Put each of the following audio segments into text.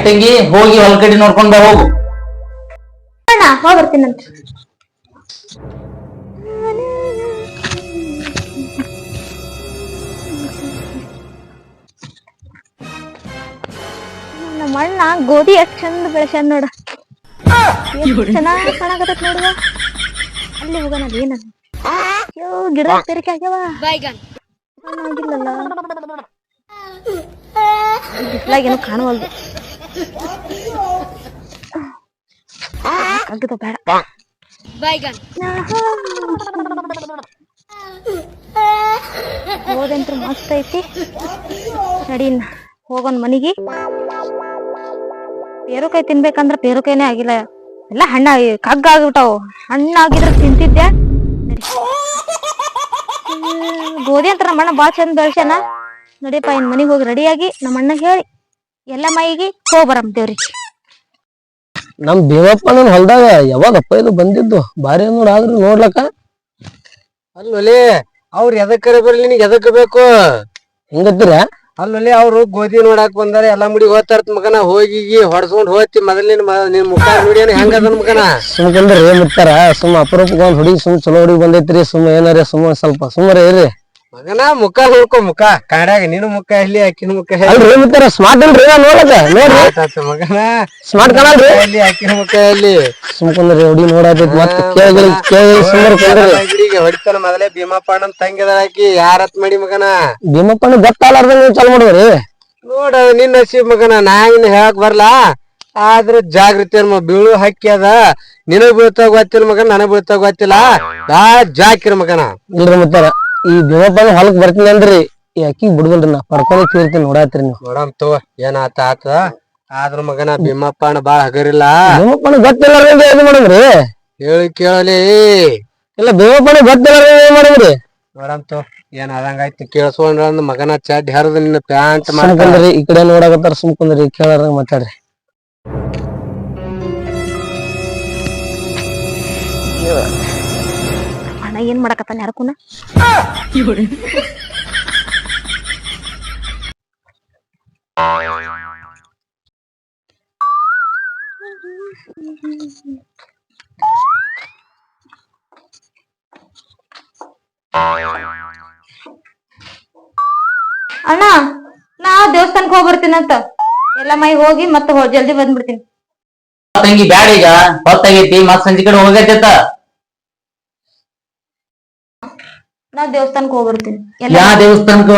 ತಂಗಿ ಹೋಗಿ ಹೊಲಕಡಿ ನೋಡ್ಕೊಂಡ್ ಬಾ ಹೋಗು. ಅಣ್ಣ ಹೋಗಿ ಬರ್ತೀನಂತ. ನಮ್ಮ ಅಣ್ಣ ಗೋಧಿ ಎಷ್ಟ್ ಚಂದ ಬೆಳೆಸ್ಯಾನ ನೋಡ. ಚೆನ್ನಾಗಿ ಕಾಣಕತ್ತೈತಿ ನೋಡುವ. ಅಲ್ಲಿ ಹೋಗೋಣ ಏನ ಗಿಡ ತೆರಿಕೆ ಆಗ್ಯಾವ. ಆಗಿಲ್ಲಲ್ಲ ಬಿಸ್ಲಾಗೇನು ಕಾಣುವಲ್ದು. ಅಗ್ಗದ ಬೇಡ ಹೋದಂತ್ರ ಮಸ್ತ್ ಐತಿ. ನಡೀನ್ ಹೋಗೋಣ ಮನಿಗೆ. ಪೇರುಕಾಯಿ ತಿನ್ಬೇಕಂದ್ರ ಪೇರುಕಾಯಿನೇ ಆಗಿಲ್ಲ, ಎಲ್ಲ ಹಣ್ಣ ಕಗ್ಗ ಆಗ್ಬಿಟ್ಟಾವು. ಹಣ್ಣಾಗಿದ್ರೆ ತಿಂತಿದ್ದೆ. ಗೋಧಿ ಅಂತ ನಮ್ಮ ಅಣ್ಣ ಬಾಳ ಚಂದ ಬೆಳ್ಸ್ಯಾನ. ನಡಿಯಪ್ಪ ಇನ್ ಮನಿಗ್ ಹೋಗಿ ರೆಡಿಯಾಗಿ ನಮ್ಮ ಅಣ್ಣ ಹೇಳಿ ಎಲ್ಲ ಮೈಗಿ ಹೋಗ್ಬರಮ್ತೇವ್ರಿ. ನಮ್ ದೇವಪ್ಪನ ಹೊಲ್ದಾಗ ಯಾವಾಗಪ್ಪ ಇದು ಬಂದಿದ್ದು ಬಾರಿ ನೋಡ್. ಆದ್ರೂ ನೋಡ್ಲಕ್ಕ ಅಲ್ಲೊಲಿ ಅವ್ರ ಎದಕ್ಕರ ಬರ್ಲಿ ನಿನಗೆ ಎದಕ್ ಬೇಕು ಹಿಂಗತ್ತೀರ? ಅಲ್ಲೊಲಿ ಅವ್ರು ಗೋಧಿ ನೋಡಾಕ್ ಬಂದಾರ. ಎಲ್ಲಾ ಮುಡಿ ಹೋಗ್ತಾರತ್ ಮಗನ. ಹೋಗಿ ಹೊಡ್ಸ್ಕೊಂಡ್ ಹೋಗ್ತಿ ಮೊದಲಿನ ನಿನ್ ಮುಖ ನೋಡಿ ಹೆಂಗದ ಮಗನ. ಸುಮ್ಕಂದ್ರಿ ಮುತ್ತಾರ. ಸುಮ್ ಅಪರೂಪಕ್ಕೆ ಒಂದ್ ಹುಡುಗಿ ಸುಮ್ ಚಲೋ ಹುಡುಗಿ ಬಂದೈತ್ರಿ. ಸುಮ್ ಏನಾರ ಸುಮ್ಮ ಸ್ವಲ್ಪ ಸುಮ್ಮರ ಇರ್ರಿ ಮಗನ. ಮುಖ ನೋಡ್ಕೊ, ಮುಖ ಕಾಡ್ಯಾಗ ನೀನು ಮುಖ ಇಲ್ಲಿ ಆಕಿನ ಮುಖ ಅಲ್ರಿ ಮುತ್ತಾರ. ಸ್ಮಾರ್ಟ್ ಅಲ್ರಿ ನೋಡಕ ನೋಡ್ರಿ ಮಗನ. ಸ್ಮಾರ್ಟ್ ಕಾಣಲ್ರಿ ಇಲ್ಲಿ ಆಕಿನ ಮುಖ ಇಲ್ಲಿ. ಸುಮ್ಕಂದ್ರಿ ಹುಡುಗಿ ನೋಡಾತೈತಿ. ಮತ್ತೆ ಕೇಳಿ ಸುಮ್ಮನೆ ಹೊಡಿತಾನ ಮೊದಲೇ. ಭೀಮಪ್ಪಣ್ಣನ್ ತಂಗಿದಾರ ಆಕಿ. ಯಾರತ್ ಮಾಡಿ ಮಗನ. ಭೀಮಪ್ಪನ ಗೊತ್ತಾಲಾರ್ದಂಗ ನೀವು ಚಾಲು ಮಾಡಿದ್ರಿ. ನೋಡ ನಿನ್ನ ನಸೀಬ್ ಮಗನ. ನಾ ಇನ್ನು ಹೇಳಕ್ ಬರ್ಲಾ. ಆದ್ರ ಜಾಗೃತಿ ಬೀಳು ಹಕ್ಕಿ ಅದ. ನಿನಗ್ ಬೀಳ್ತಾಗ ಗೊತ್ತಿಲ್ಲ ಮಗನ, ನನಗ್ ಬೀಳ್ತಾಗ ಗೊತ್ತಿಲ್ಲ. ಜಾಕಿರ ಮಗನ. ಇಲ್ರಿ ಮುತ್ತಾರ, ಈ ಭೀಮಪ್ಪನ ಹೊಲಕ್ ಬರ್ತೀನಿ ಅಂದ್ರಿ ಈ ಅಕ್ಕಿ ಬಿಡುದಲ್ರಿ. ನಾ ಪರ್ಕೊಂಡ್ ತೀರ್ತೀನಿ ನೋಡಾತ್ರಿ ನೀವು. ನೋಡಮ್ ತೋ ಏನ್ ಆತ. ಆದ್ರ ಮಗನ ಭೀಮಪ್ಪನ ಬಾಳ ಹಗರಿಲ್ಲ. ಭೀಮಪ್ಪನ ಗೊತ್ತಿಲ್ಲ ಇದು ಮಾಡಮ್ರಿ. ಹೇಳಿ ಕೇಳಲಿ. ಇಲ್ಲ ಭೀಮಪ್ಪನ ಗೊತ್ತಿಲ್ಲ ಏನ್ ಮಾಡಮ್ರಿ. ನೋಡಮ್ ತೋ ಏನ್ ಆದಂಗಾಯ್ತು. ಕೇಳಿಸ್ಕೊಂಡ್ರ ಮಗನ ಚಡ್ಡಿ ಹರಿದ ನಿನ್ನ ಪ್ಯಾಂಟ್ ಮಾಡ್ಕೊಂಡ್ರಿ. ಈ ಕಡೆ ನೋಡಕತ್ತಾರ. ಸುಮ್ಕಂದ್ರಿ ಕೇಳಾರಂಗ ಮಾತಾಡ್ರಿ. ಅಣ್ಣ ಏನ್ ಮಾಡಕತ್ತಾನ ಯಾರಕೂನ. ಅಣ್ಣ ನಾ ದೇವಸ್ಥಾನಕ್ ಹೋಗಿ ಬರ್ತೀನಂತ. ಎಲ್ಲ ಮೈ ಹೋಗಿ ಮತ್ತೆ ಜಲ್ದಿ ಬಂದ್ಬಿಡ್ತೀನಿ. ತಂಗಿ ಬ್ಯಾಡ, ಈಗ ಹೊತ್ತಾಗೈತಿ. ಮತ್ ಸಂಜೆ ಕಡೆ ಹೋಗೈತ. ನಾ ದೇವಸ್ಥಾನಕ್ ಹೋಗ್ಬರ್ತೀನಿ. ಯಾವ ದೇವಸ್ಥಾನಕ್ಕ?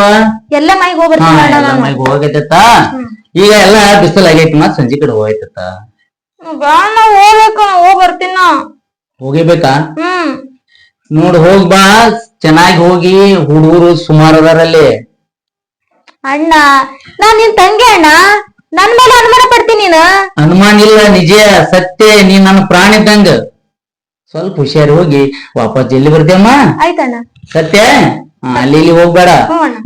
ಎಲ್ಲ ಮೈಗ್ ಹೋಗ್ಬರ್ತೀನಿ. ಹೋಗೈತ. ಈಗ ಎಲ್ಲಾ ಬಿಸಿಲು ಆಗೈತಿ. ಮತ್ ಸಂಜೆ ಕಡೆ ಹೋಗೈತ. ಹೋಗ್ಬೇಕು, ಹೋಗ್ಬರ್ತೀನ. ಹೋಗಿಬೇಕಾ? ನೋಡ್ ಹೋಗ್ ಬಾ. ಚೆನ್ನಾಗಿ ಹೋಗಿ. ಹುಡುಗರು ಸುಮಾರು ಅದಾರಲ್ಲಿ. ಅಣ್ಣ ನಾ ನಿನ್ ತಂಗಿ ಅಣ್ಣ. ನನ್ ಮೇಲೆ ಅನುಮಾನ ಪಡ್ತೀನಿ ನೀನು. ಅನುಮಾನ ಇಲ್ಲ, ನಿಜ ಸತ್ಯ. ನೀನ್ ನನ್ನ ಪ್ರಾಣಿ ಇದ್ದಂಗ. ಸ್ವಲ್ಪ ಹುಷಾರಿ ಹೋಗಿ ವಾಪಸ್ ಜಲ್ದಿ ಬರ್ತೀಯಮ್ಮ. ಆಯ್ತಣ್ಣ. ಸತ್ಯ. ಅಲ್ಲಿ ಇಲ್ಲಿ ಹೋಗ್ಬೇಡ.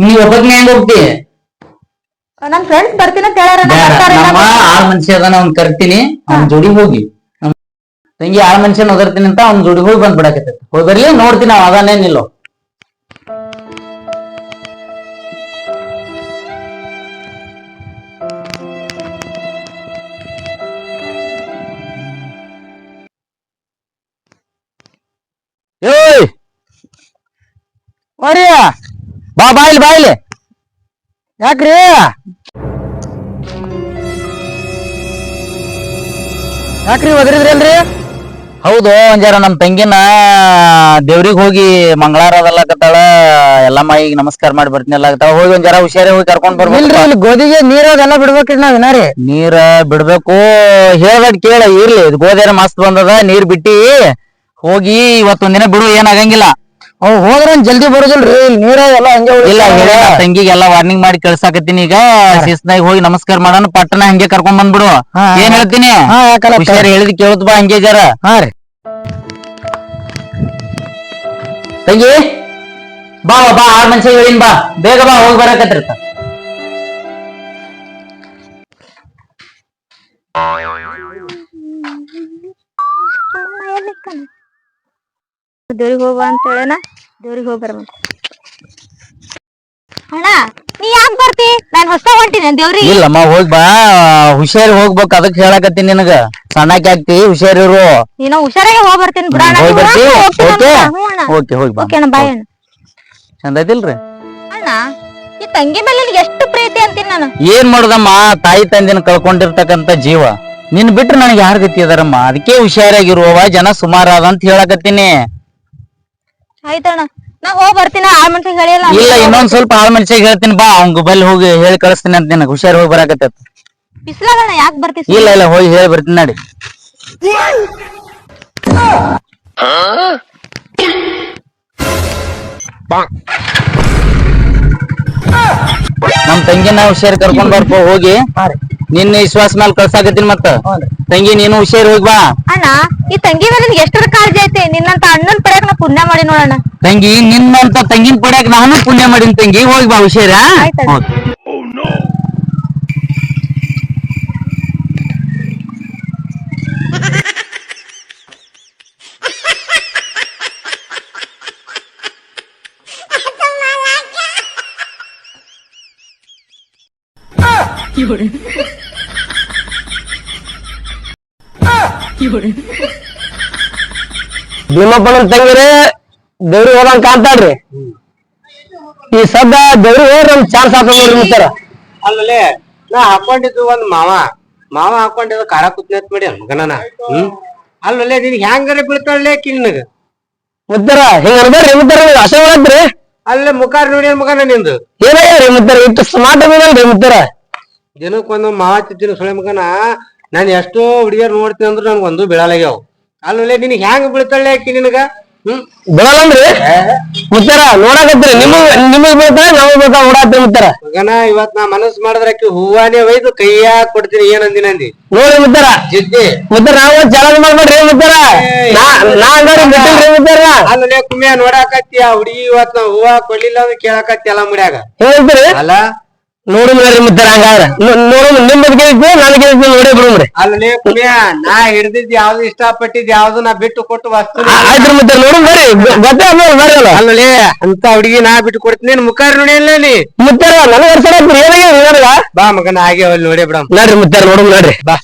ನೀವ್ ಒಬ್ಬಕ್ನೇ ಹೆಂಗ್ ಹೋಗ್ತಿ? ನನ್ ಫ್ರೆಂಡ್ಸ್ ಬರ್ತೀನಿ ಅಂತ ಹೇಳ್ಯಾರ. ನಮ್ಮ ಆಳ್ ಮನುಷ್ಯ ಅದಾನ, ಅವ್ನ್ ಕರ್ತೀನಿ. ಅವ್ನ ಜೋಡಿ ಹೋಗಿ. ತಂಗಿ ಆಳ್ ಮನುಷ್ಯನ ಒದರ್ತೀನಿ ಅಂತ ಅವ್ನ ಜೋಡಿ ಹೋಗಿ ಬಂದ್ಬಿಡಕತ್ತ. ಹೋಗಿ ಬರ್ಲಿ, ನೋಡ್ತೀನಿ ಅವ ಅದಾನೇನಿಲ್ಲೋ. ಏಯ್ ಮರಿ ಬಾ ಬಾಯಿಲಿ ಬಾಯಿಲಿ. ಯಾಕ್ರಿ ಒದರಿದ್ರಿ ಅಲ್ರಿ? ಹೌದು, ಒಂಜಾರ ನಮ್ ತಂಗಿನ ದೇವ್ರಿಗೆ ಹೋಗಿ ಮಂಗಳಾರ ಅದಲ್ಲಕತ್ತಾಳ. ಎಲ್ಲಮ್ಮ ಈಗ ನಮಸ್ಕಾರ ಮಾಡಿ ಬರ್ತೀನಿ ಅಲ್ಲಾಕತ್ತಾಳ. ಹೋಗಿ ಒಂಜಾರ ಹುಷಾರಿ ಹೋಗಿ ಕರ್ಕೊಂಡ್ ಬರ್ಬೇಕ್ರಿ. ಇಲ್ಲಿ ಗೋಧಿಗೆ ನೀರ್ ಅದೆಲ್ಲ ಬಿಡ್ಬೇಕ್ರಿ ನಾವ್ ಏನಾರಿ. ನೀರ್ ಬಿಡ್ಬೇಕು. ಹೇಳ್ದಟ್ ಕೇಳ. ಇರ್ಲಿ, ಇದು ಗೋಧಿರ ಮಸ್ತ್ ಬಂದದ. ನೀರ್ ಬಿಟ್ಟಿ ಹೋಗಿ ಇವತ್ತೊಂದಿನ ಬಿಡು, ಏನಾಗಂಗಿಲ್ಲ. ಅವ್ ಹೋದ್ರ ಜಲ್ದಿ ಬರೋದಿಲ್ರಿ. ನೀರ ಎಲ್ಲ ಹಂಗೆ ಇಲ್ಲ. ತಂಗಿಗೆಲ್ಲ ವಾರ್ನಿಂಗ್ ಮಾಡಿ ಕಳ್ಸಾಕತ್ತೀನಿ. ಈಗ ಶಿಸ್ತಾಗಿ ಹೋಗಿ ನಮಸ್ಕಾರ ಮಾಡೋಣ. ಪಟ್ಟಣ ಹಂಗೆ ಕರ್ಕೊಂಡ್ ಬಂದ್ಬಿಡು. ಏನ್ ಹೇಳ್ತೀನಿ? ಹುಷಾರಿ ಹೇಳಿದ್ ಕೇಳುತ್ತ ಬಾ. ಹಂಗೆ ಜರ. ಹಾ ರೀ ತಂಗಿ ಬಾ ಬಾ. 6 ಮನುಷ್ಯ ಹೇಳಿನ್ ಬಾ. ಬೇಗ ಬಾ, ಹೋಗಿ ಬರಕತ್ತಿರ್ತ. ದೇವ್ರಿಗೆ ಹೋಗ ಅಂತ ಹೇಳೇನ. ದೇವ್ರಿಗೆ ಹೋಗಿ ಬರ. ಅಣ್ಣ ನೀ ಯಾಕೆ ಬರ್ತಿ? ನಾನು ಹೊಸ ಹೊಂಟಿನ ದೇವ್ರಿ ಇಲ್ಲಮ್ಮ ಹೋಗ್ ಬಾ ಹುಷಾರಿ ಹೋಗ್ಬೇಕು ಅದಕ್ಕೆ ಹೇಳಕತ್ತೀನಿ ನಿನಗ ಸಣ್ಣಕ್ಕೆ ಆಗ್ತಿ ಹುಷಾರಿರು ನೀನು ಹುಷಾರಾಗಿ ಹೋಗ್ ಬರ್ತೀನಿ ಬಿಡೋಣ ಹೋಗ್ ಬರ್ತಿ ಓಕೆ ಹೋಗಿ ಬಾ ಓಕೆ ಅಣ್ಣ ಬಾಯ್ ಅಣ್ಣ ಚಂದ ಐತಿಲ್ರಿ ಅಣ್ಣ ಈ ತಂಗಿ ಮೇಲೆ ನಿನ್ಗೆ ಎಷ್ಟು ಪ್ರೀತಿ ಅಂತೀನಿ ನಾನು ಏನ್ ಮಾಡುದಮ್ಮ ತಾಯಿ ತಂದಿನ ಕಳ್ಕೊಂಡಿರ್ತಕ್ಕಂತ ಜೀವ ನಿನ್ ಬಿಟ್ರೆ ನನಗೆ ಯಾರ ಗತಿ ಅದಾರಮ್ಮ ಅದಕ್ಕೆ ಹುಷಾರಾಗಿರುವವ ಜನ ಸುಮಾರ ಅದ ಅಂತ ಹೇಳಕತ್ತೀನಿ ಆಯ್ತಣ್ಣ ನಾ ಹೋಗ್ ಬರ್ತೀನಿ ಆ ಮನ್ಸಿಗೆ ಹೇಳಿಲ್ಲ ಇಲ್ಲ ಇನ್ನೊಂದ್ ಸ್ವಲ್ಪ ಆಳ್ ಮನುಷ್ಯಗೆ ಹೇಳ್ತೀನಿ ಬಾ ಅವ್ನ್ ಬಲ್ಲಿ ಹೋಗಿ ಹೇಳಿ ಕಳಿಸ್ತೀನಿ ಅಂತ ನಿನಗೆ ಹುಷಾರ್ ಹೋಗಿ ಬರಾಕತ್ತ ಬಿಸ್ಲಾಗಣ ಯಾಕೆ ಬರ್ತೀವಿ ಇಲ್ಲ ಇಲ್ಲ ಹೋಗಿ ಹೇಳಿ ಬರ್ತೀನಿ ನಡಿ ನಮ್ ತಂಗಿನ ಹುಷಾರ್ ಕರ್ಕೊಂಡ್ ಬರ್ಕೋ ಹೋಗಿ ನಿನ್ನ ವಿಶ್ವಾಸ ಮೇಲೆ ಕಳ್ಸಾಕತ್ತೀನಿ ಮತ್ತ ತಂಗಿ ನೀನು ಹುಷಾರ್ ಹೋಗಿ ಬಾ ಅಣ್ಣ ಈ ತಂಗಿ ಮೇಲೆ ನಿನ್ಗೆ ಎಷ್ಟರ ಕಾಳಜಿ ಐತೆ ನಿನ್ನಂತ ಅಣ್ಣನ್ ಪಡೆಯಕ್ ನಾ ಪುಣ್ಯ ಮಾಡಿ ನೋಡೋಣ ತಂಗಿ ನಿನ್ನಂತ ತಂಗಿನ ಪಡ್ಯಾಕ ನಾನು ಪುಣ್ಯ ಮಾಡೀನಿ ತಂಗಿ ಹೋಗಿ ಬಾ ಹುಷಾರ ಆಯ್ತಣ್ಣ. ಭೀಮಪ್ಪನ ತಂಗಿರಿ ದೇವ್ರಿಗೆ ಹೋದಂಗ್ ಕಾಣ್ತಾಳ್ರಿ ಈ ಸದ್ದ ದೇವ್ರಿಗೆ ಹೋದ್ರೆ ನಮ್ ಚಾನ್ಸ್ ಆಗ್ತದ ನೋಡ್ರಿ ಮಿಸ್ಟರ್ ಅಲ್ಲೇ ನಾ ಹಾಕೊಂಡಿದ್ದು ಒಂದ್ ಮಾವ ಹಾಕೊಂಡಿದ್ದು ಕಾರ ಕುತ್ನೇತ್ ಮಾಡಿ ಮಗನ ಅಲ್ಲೇ ನಿನ್ ಹೆಂಗಾರ ಬೀಳ್ತಾಳೆ ನಿನಗ ಮುತ್ತರ ಹಿಂಗ ಅನ್ಬೇಡ್ರಿ ಮುತ್ತರ ಆಸೆ ಮಾಡತ್ರಿ ಅಲ್ಲೇ ಮುಖಾರ್ ನೋಡಿ ಮಗನ ನಿಂದು ಏನಾಗ್ಯಾರಿ ಮುತ್ತರ ಇಟ್ಟು ಸ್ಮಾರ್ಟ್ ಅದಲ್ರಿ ಮುತ್ತರ ದಿನಕ್ಕೊಂದು ಮಾವ ತಿಂತೀನಿ ಸೊಳೆ ಮಗನ ನಾನ್ ಎಷ್ಟೋ ಹುಡುಗಿಯರ್ ನೋಡ್ತೀನಿ ಅಂದ್ರ ನನ್ಗ ಒಂದು ಬೀಳಲಾಗ್ಯಾವ ಅಲ್ಲೇ ನಿನಗ್ ಹೆಂಗ್ ಬೀಳ್ತಾಳೆ ಆಕಿ ನಿನಗ ಬಿಡಲ್ಲಂದ್ರಿ ಮುತ್ತರ ನೋಡಕತ್ರಿ ನಿಮಗ್ ಬೇಕಾ ನಮಗ್ ಬೇಕಾ ಓಡಾತ್ರಿ ಮುತ್ತರ ಮಗನ ಇವತ್ ನಾ ಮನಸ್ ಮಾಡಿದ್ರ ಆಕಿ ಹೂವಾನೇ ಒಯ್ದು ಕೈಯಾಗ ಕೊಡ್ತೀನಿ ಏನಂದಿನಂದಿ ನೋಡಿ ಮುತ್ತರ ಜಿದ್ದಿ ಮುತ್ತರ ನಾವು ಚಾಲನೆ ಮಾಡ್ಬೇಡ್ರಿ ಮುತ್ತರ ನಾ ಅಂಗಡಿ ಬಿಟ್ಟಿಲ್ರಿ ಮುತ್ತರ ಅಲ್ಲೇ ಕುಮ್ಯ ನೋಡಾಕತ್ತಿ ಆ ಹುಡುಗಿ ಇವತ್ ನಾ ಹೂವ ಕೊಡ್ಲಿಲ್ಲ ಅಂದ್ರೆ ಕೇಳಾಕತ್ತಿ ಎಲ್ಲ ಮುಡ್ಯಾಗ ಹೇಳ್ತೀರಿ ಅಲ್ಲ ನೋಡಿ ನೋಡ್ರಿ ಮುತ್ತರ ಹಂಗಾರ ನೋಡು ನಿಮ್ ಬಗ್ಗೆ ನನಗೆ ನೋಡಿ ಬಿಡ್ರಿ ಅಲ್ಲೇ ಕುಮ್ಯ ನಾ ಹಿಡ್ದಿದ್ ಯಾವ್ದು ಇಷ್ಟಪಟ್ಟಿದ್ ಯಾವ್ದು ನಾ ಬಿಟ್ಟು ಕೊಟ್ಟು ವಸ್ತು ಆಯ್ತು ಮುತ್ತರ ನೋಡು ಬರ್ರಿ ಗೊತ್ತೇ ಬರ್ರಲ್ಲ ಅಲ್ಲೇ ಅಂತ ಹುಡುಗಿ ನಾ ಬಿಟ್ಟು ಕೊಡ್ತೀನಿ ಮುಖಾರ್ ನೋಡಿ ಅಲ್ಲ ನೀ ಮುತ್ತರ ನನಗೆ ವರ್ಷ ಏನಾಗ ಬಾ ಮಗನ ಹಾಗೆ ಅಲ್ಲಿ ನೋಡಿ ಬಿಡಮ್ ನೋಡ್ರಿ ಮುತ್ತರ ನೋಡು ನೋಡ್ರಿ ಬಾ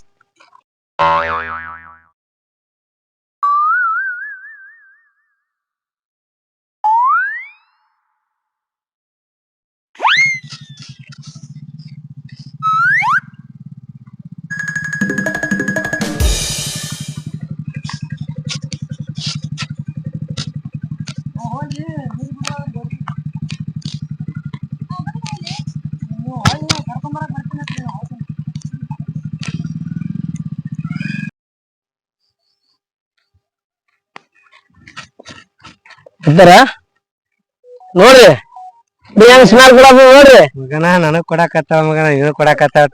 ಮುತ್ತರ ನೋಡ್ರಿ ಹೆಂಗ್ ಸ್ಮೈಲ್ ಕೊಡೋದು ನೋಡ್ರಿ ಮಗನ ನನಗ್ ಕೊಡಾಕತ್ತಾವ ಮಗನ ನೀನು ಕೊಡಾಕತ್ತಾವ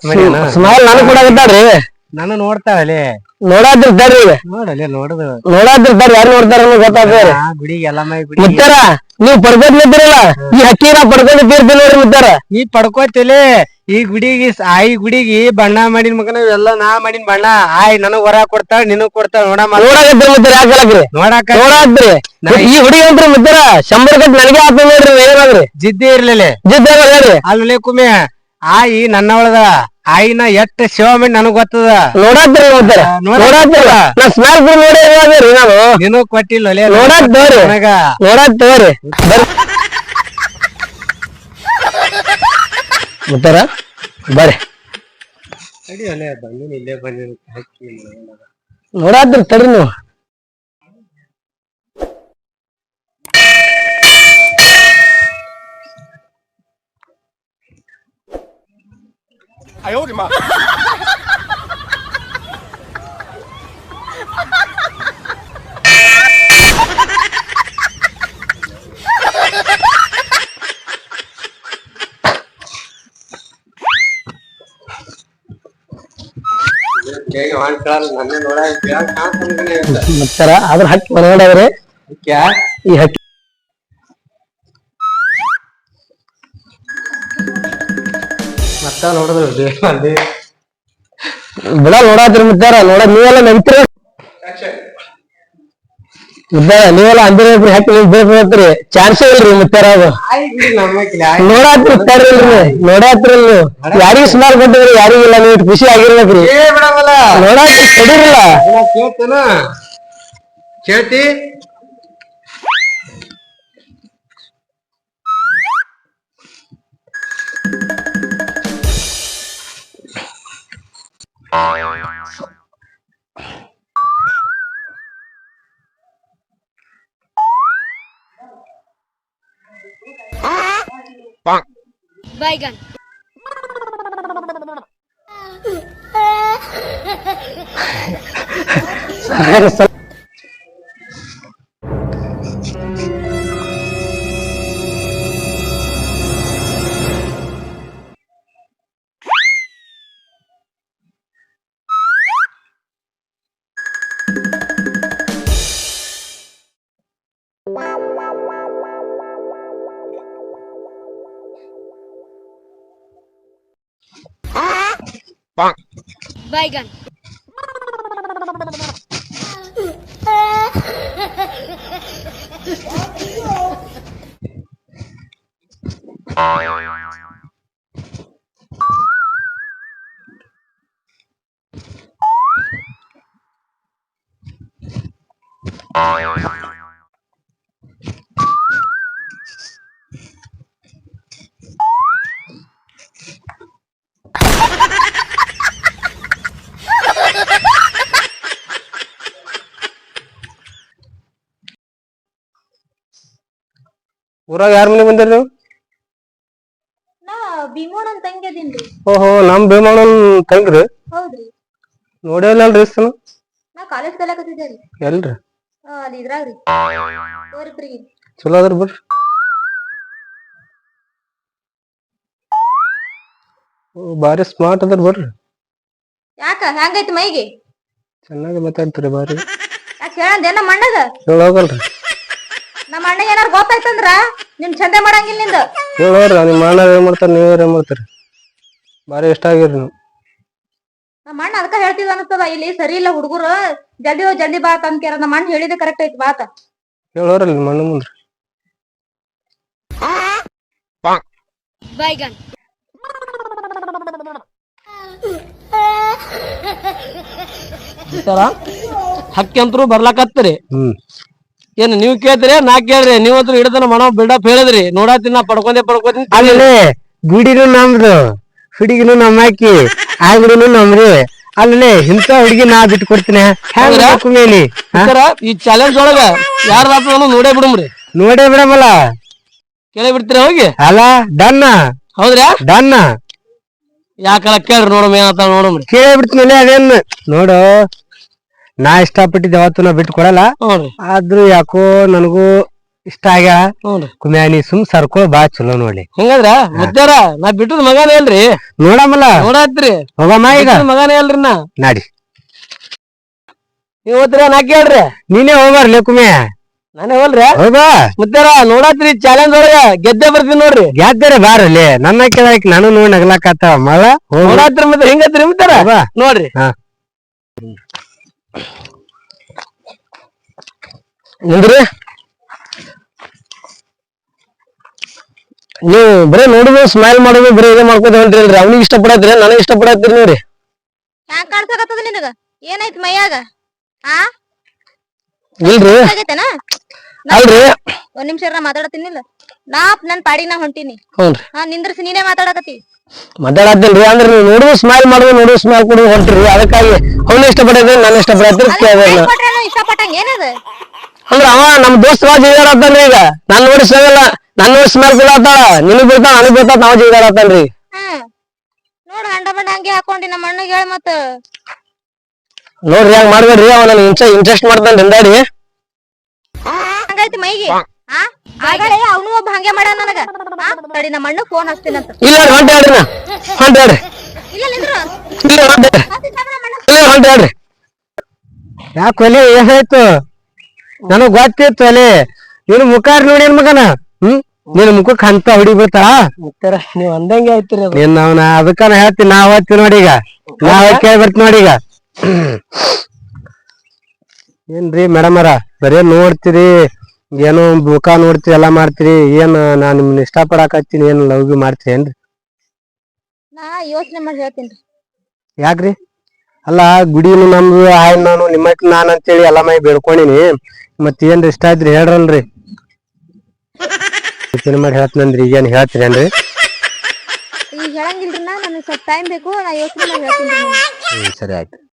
ಸ್ಮೈಲ್ ನನಗ್ ಕೊಡಾಕತ್ತಾಳ್ರಿ ನಾನು ನೋಡ್ತಾವಲೆ ನೋಡಾದ್ರಿ ತಡ್ರಿ ನೋಡಲೆ ನೋಡುದು ನೋಡಾದ್ರಿ ತಡ್ರಿ ಯಾರು ನೋಡ್ತಾರ ಗೊತ್ತಾಗ್ತದ್ರಿ ಗುಡಿಗೆ ಎಲ್ಲ ಮೈ ಗುಡಿ ಮುತ್ತರ ನೀವ್ ಪಡ್ಕೊಂಡಿದ್ದೀರಲ್ಲ ಈ ಹಕ್ಕಿ ನಾ ಪಡ್ಕೊಂಡು ತೀರ್ತೀನಿ ನೋಡ್ರಿ ಮುತ್ತರ ನೀ ಪಡ್ಕೋತಿಲೆ ಈ ಗುಡಿಗೆ ಆಯಿ ಗುಡಿಗೆ ಬಣ್ಣ ಮಾಡಿನ ಮಗನ ಎಲ್ಲ ನಾ ಮಾಡಿನ ಬಣ್ಣ ಆಯ್ ನನಗ್ ಹೊರ ಕೊಡ್ತಾಳ ನಿನಗ್ ಕೊಡ್ತಾಳ ನೋಡಾಕತ್ರಿ ಮುತ್ತರ ಯಾಕೆ ಹೇಳಕ್ರಿ ನೋಡಾಕ ನೋಡಾದ್ರಿ ಈ ಹುಡುಗಿ ಅಂತ್ರಿ ಮುತ್ತರ 100 ಗಂಟೆ ನನಗೆ ಆತ ನೋಡ್ರಿ ಏನಾದ್ರಿ ಜಿದ್ದಿ ಇರ್ಲಿಲ್ಲ ಜಿದ್ದ ಹೇಳ್ರಿ ಅಲ್ಲೇ ಕುಮೆ ಆಯಿ ನನ್ನ ಒಳದ ಆಯಿನ ಎಷ್ಟ್ ಸೇವಾ ಮಾಡಿ ನನಗ್ ಗೊತ್ತದ ನೋಡಾದ್ರಿ ಮುತ್ತರ ನೋಡಾದ್ರಿ ನಾ ಸ್ಮೈಲ್ ನೋಡಿ ಹೇಳದ್ರಿ ನಾನು ನೀನು ಕೊಟ್ಟಿಲ್ಲ ನೋಡಾತ್ ತೋರಿ ನನಗ ನೋಡಾತ್ ತೋರಿ ಮುತ್ತರ ಬರ್ರಿ ಇಲ್ಲೇ ಬಂದಿನ ನೋಡಾದ್ರಿ ತಡ್ರಿ ನೀವು ಮುತ್ತರ ಅದ್ರ ಹಕ್ಕಿ ಮನಗಂಡವ್ರಿ ಈ ಹಕ್ಕಿ ಮತ್ತ ನೋಡಿದ್ರು ಬಿಡ ನೋಡಾದ್ರಿ ಮುತ್ತಾರ ನೋಡ ನೀವೆಲ್ಲ ನೆನ್ತಿರ ನೀವೆಲ್ಲ ಅಂದಿರ ಹಾಕಿ ಚಾನ್ಸ್ ಇಲ್ರಿ ಮುತ್ತಾರ ನೋಡಾತ್ರಿ ನೋಡಾತ್ರಿ ಯಾರಿಗ ಸುಮಾರು ಕೊಟ್ಟಿದ್ರಿ ಯಾರಿಗಿಲ್ಲ ನೀವು ಖುಷಿ ಆಗಿರ್ಬೇಕ್ರಿ ನೋಡಾತ್ರಿ ಕಡಿರಿಲ್ಲ ಕೇಳ್ತಿ Baigan. Baigan. ಊರಾಗ ಯಾರ ಮನೆಗೆ ಬಂದಿರಿ ನೀವು ನಾ ಭೀಮೋಣ ಅಂತ ತಂಗಿ ಅದೀನ್ರಿ. ಓಹೋ ನಮ್ ಭೀಮಣ್ಣನ್ ತಂಗ್ರಿ ಹೌದ್ರಿ. ನೋಡಿಲ್ಲಲ್ರಿ ಇಷ್ಟನು ನಾ ಕಾಲೇಜ್ ಕಲಿಯಾಕತ್ತಿದ್ದೇರಿ. ಎಲ್ರಿ ಅಲ್ಲಿ ಇದ್ರಾಗ್ರಿ ತೋರಿಬ್ರಿಗೆ. ಚಲೋ ಅದ್ರ ಬರ್ರಿ ಬಾರಿ ಸ್ಮಾರ್ಟ್ ಅದ್ರ ಬರ್ರಿ ಯಾಕ ಹೆಂಗೈತಿ ಮೈಗೆ? ಚೆನ್ನಾಗಿ ಮಾತಾಡ್ತೀರಿ ಬಾರಿ ಯಾಕೆ ಹೇಳಂದೆ ನಮ್ಮ ಅಣ್ಣಗ? ಹೇಳೋಗಲ್ರಿ ನಮ್ಮ ಅಣ್ಣಗೆ ಏನಾರು ಗೊತ್ತಾಯ್ತಂದ್ರ ನಿನ್ ಚಂದೆ ಮಾಡಂಗಿಲ್ಲ ನಿಂದ. ಹೇಳೋರಿ ನಿಮ್ಮ ಅಣ್ಣ ಏನ್ ಮಾಡ್ತಾರ ನೀವ್ ಏನ್ ಮಾಡ್ತೀರಿ ಬಾರಿ ಇಷ್ಟ ಆಗಿರಿ ನೀವು. ನಮ್ಮ ಅಣ್ಣ ಅದಕ್ಕ ಹೇಳ್ತಿದ್ ಅನಸ್ತದ ಇಲ್ಲಿ ಸರಿ ಇಲ್ಲ ಹುಡುಗರು ಜಲ್ದಿ ಹೋಗ್ ಜಲ್ದಿ ಬಾ ಅಂತೇರ. ನಮ್ಮ ಅಣ್ಣ ಹೇಳಿದ ಕರೆಕ್ಟ್ ಐತಿ ಬಾತ. ಹೇಳೋರಲ್ಲ ನಿಮ್ಮ ಅಣ್ಣ ಮುಂದ್ರಿ ಬೈಗನ್. ಹಕ್ಕಿ ಅಂತರು ಬರ್ಲಾಕತ್ತೀರಿ ಏನ್ ನೀವ್ ಕೇಳ್ತೀರಿ ನಾ ಕೇಳ್ರಿ ನೀವಂತ್ರು ಹಿಡದನ ಮನೋ ಬಿಲ್ಡಪ್ ಹೇಳಿದ್ರಿ ನೋಡಾತೀನಿ ನಾ ಪಡ್ಕೊಂಡೆ ಅಲ್ಲಿ ಗುಡಿನು ನಮ್ದು ಹುಡುಗಿನು ನಮ್ಮ ಹಾಕಿ ಆ ಗುಡಿನು ನಮ್ರಿ ಅಲ್ಲಿ ಇಂತ ಹುಡುಗಿ ನಾ ಬಿಟ್ಟು ಕೊಡ್ತೀನಿ ಈ ಚಾಲೆಂಜ್ ಒಳಗ ಯಾರ ನೋಡೇ ಬಿಡಮ್ರಿ ನೋಡೇ ಬಿಡಮಲ್ಲ ಕೇಳಿ ಬಿಡ್ತೀರ ಹೋಗಿ ಅಲ್ಲ ಡನ್ನ ಹೌದ್ರಾ ಡನ್ನ ಯಾಕಲ್ಲ ಕೇಳ್ರಿ ನೋಡಮ್ ಏನಂತ ನೋಡಮ್ರಿ ಕೇಳಿ ಬಿಡ್ತೀನಿ ಅದೇನ್ ನೋಡು ನಾ ಇಷ್ಟಪಟ್ಟಿದ್ದೆ ಅವತ್ತು ನಾ ಬಿಟ್ಟು ಕೊಡಲ್ಲ ಆದ್ರೂ ಯಾಕೋ ನನಗೂ ಇಷ್ಟ ಆಗ್ಯ ಕುಮ್ಯಾನಿ ಸುಮ್ ಸರ್ಕೊ ಬಾ ಚಲೋ ನೋಡಿ ಹಿಂಗಂದ್ರ ಮುದ್ದಾರ ನಾ ಬಿಟ್ಟದ ಮಗನ ಹೇಳ್ರಿ ನೋಡಮಲ್ಲ ನೋಡತ್ರಿ ಹೋಗಮ್ಮ ಈಗ ಮಗನ ಹೇಳ್ರಿ ನಾ ನಾಡಿ ನೀವ್ ಹೋಗ್ತೀರ ನಾ ಕೇಳ್ರಿ ನೀನೇ ಹೋಗ್ಬಾರ್ಲಿ ಕುಮ್ಯ ನಾನೇ ಹೋಲ್ರಿ ಹೋಗ ಮುದ್ದಾರ ನೋಡತ್ರಿ ಚಾಲೆಂಜ್ ಒಳಗ ಗೆದ್ದೆ ಬರ್ತೀನಿ ನೋಡ್ರಿ ಗೆದ್ದರೆ ಬಾರಲ್ಲಿ ನನ್ನ ಕೇಳಕ್ ನಾನು ನೋಡಿ ನಗ್ಲಾಕತ್ತ ಮಳ ನೋಡತ್ರಿ ಮತ್ತೆ ಹಿಂಗತ್ರಿ ಮುದ್ದಾರ ನೋಡ್ರಿ ನಿಂದ್ರಿ ನೀವು ಬರೀ ನೋಡುದು ಸ್ಮೈಲ್ ಮಾಡೋದು ಬರೀ ಇದೇ ಮಾಡ್ಕೋತ ಹೊಂಟ್ರಿ ಅವ್ನಿಗೆ ಇಷ್ಟ ಪಡತ್ರಿ ನನಗೆ ಇಷ್ಟ ಪಡತ್ರಿ ನೋಡ್ರಿ ಹ್ಯಾಂಗ ಕಾಣ್ಸಕತ್ತದ ನಿನಗ? ಏನೈತಿ ಮೈಯಾಗ? ಆ ಇಲ್ರಿ ಅಲ್ರಿ ಒಂದ್ ನಿಮಿಷ ನಾ ಮಾತಾಡತೀನಿಲ್ಲ. ನನ್ ಪಾಡಿಗೆ ನಾ ಹೊಂಟೀನಿ. ನಿಂದ್ರಸಿ ನೀನೇ ಮಾತಾಡಕತ್ತಿ. ಮಾತಾಡತ್ತಿಲ್ರಿ ಅಂದ್ರೆ ನೀವು ನೋಡುದು ಸ್ಮೈಲ್ ಮಾಡೋದು ಸ್ಮೈಲ್ ಕೊಡೋದು ಹೊಂಟ್ರಿ ಅದಕ್ಕಾಗಿ ಅವ್ನ ಇಷ್ಟ ಪಡತ್ರಿ ನಾನು ಇಷ್ಟ ಪಡತ್ರಿ ಇಷ್ಟಪಟ್ಟಂಗ ಏನದ ಅಂದ್ರ ಅವ ನಮ್ ದೋಸ್ತ್ ಬಾ ಜೀಗಾಡತ್ತನ್ರಿ ಈಗ ನಾನ್ ನೋಡಿ ಸಿಗಲ್ಲ ನಾನ್ ನೋಡಿ ಸ್ಮೈಲ್ ಕೊಡತ್ತಾಳ ನಿನಗ್ ಬೀಳ್ತಾಳ ನನಗ್ ಬೀಳ್ತಾಳ ನಾವ್ ಜೀಗಾಡತ್ತನ್ರಿ ನೋಡ್ ಹಂಡ ಬಂಡ ಹಂಗೆ ಹಾಕೊಂಡಿ ನಮ್ಮ ಅಣ್ಣಗ್ ಹೇಳ ಮತ್ತ ನೋಡ್ರಿ ಹಂಗ ಮಾಡ್ಬೇಡ್ರಿ ಅವ ನನ್ ಇಂಟ್ರೆಸ್ಟ್ ಮಾಡ್ತಾನ ಹಿಂದಾಡಿ ಹಂಗೈತಿ ಮೈಗೆ ಅವನು ಒಬ್ಬ ಹಂಗೆ ಮಾಡ ನನಗ ತಡಿ ನಮ್ಮ ಅಣ್ಣ ಫೋನ್ ಹಚ್ತೀನಂತ ಇಲ್ಲ ಹೊಂಟಾಡ್ರಿ ಹೊಂಟಾಡ್ರಿ ಇಲ್ಲ ನಿಂದ್ರು ಇಲ್ಲ ಹೊಂಟಾಡ್ರಿ ಯಾಕೆ ಒಲೆ ಏನಾಯ್ತು ನನಗ್ ಗೊತ್ತಿತ್ತು ಅಲೆ ನೀನು ಮುಖ ನೋಡಿ ಮಗನ ನಿನ್ ಮುಖಕ್ ಅಂತ ಹುಡಿ ಬೀಳ್ತಾಳ ನೀವ್ ಅಂದಂಗೆ ಆಯ್ತಿರಿ ನೀನ್ ಅವನ ಅದಕ್ಕ ಹೇಳ್ತೀನಿ ನಾವ್ ಹೋಗ್ತೀವಿ ನೋಡಿ ಈಗ ನಾವ್ ಕೇಳಿ ಬರ್ತೀವಿ ನೋಡಿ ಈಗ ಏನ್ರಿ ಮೇಡಮ್ ಅರ ಬರೇ ನೋಡ್ತೀರಿ ಏನೋ ಬುಕ ನೋಡ್ತೀರಿ ಎಲ್ಲಾ ಮಾಡ್ತೀರಿ ಏನ್ ನಾ ನಿಮ್ನ ಇಷ್ಟ ಪಡಾಕತ್ತೀನಿ ಏನ್ ಲವ್ ಗಿ ಮಾಡ್ತೀರಿ ಏನ್ರಿ? ನಾ ಯೋಚನೆ ಮಾಡಿ ಹೇಳ್ತೇನ್ರಿ. ಯಾಕ್ರಿ? ಅಲ್ಲ ಗುಡಿನು ನಮ್ದು ಆಯ್ ನಾನು ನಿಮ್ಮಕ್ ನಾನ್ ಅಂತೇಳಿ ಎಲ್ಲಾ ಮೈ ಬೇಡ್ಕೊಂಡಿನಿ. ಮತ್ ಏನ್ರಿ ಇಷ್ಟ ಆಯ್ತ್ರಿ ಹೇಳ್ರಲ್ರಿ. ಯೋಚನೆ ಮಾಡಿ ಹೇಳ್ತೀನಂದ್ರಿ ಈಗೇನ್ ಹೇಳ್ತೀರೇನ್ರಿ? ಈಗ ಹೇಳಂಗಿಲ್ರಿ, ನನಗೆ ಸ್ವಲ್ಪ ಟೈಮ್ ಬೇಕು, ನಾ ಯೋಚನೆ ಮಾಡಿ ಹೇಳ್ತೀನಿ. ಸರಿ ಆಯ್ತು.